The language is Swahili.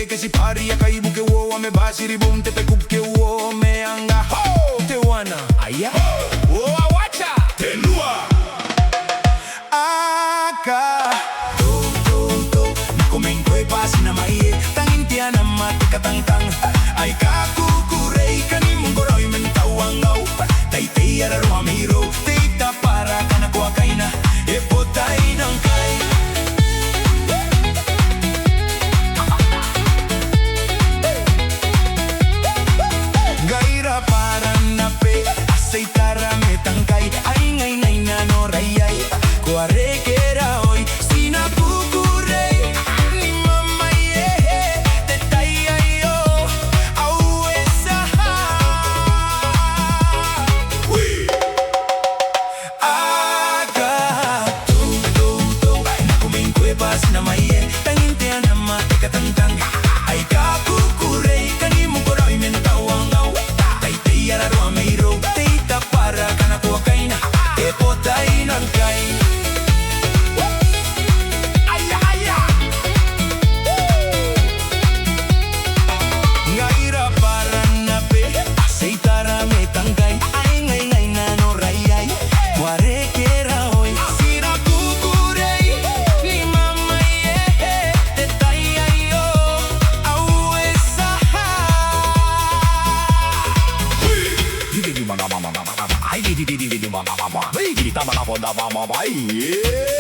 que si pari acai buke wo me basiri bum te pe kup ke wo me anga ho te wana aya wo awacha te lua aka to na komen kwe pasi na mai tang intiana mate katang tang ai ka kukurei kani mungoroi mentawangau tai te ara ro amiro te ta para kana kwa kaina e potai nang kai gaira para nape aceitara me tangkai ai ngai ngai na no raiai kuare kera hoy sina kukurei ni mama ye te tai ai o au esa wi aga to na kumin kwe pas na mai tangin te na ma te katang tang ai ka kukurei kani mo koroi men tawangau tai te ara ro meiro te ta para kana ko kaina e potai nan kai gaira para nape aceitara me tangkai ai ngai ngai na no raiai kuare kera hoy sina kukurei ni mama ye te tai ai o au esa di mama ai di mama ai di mama mama ai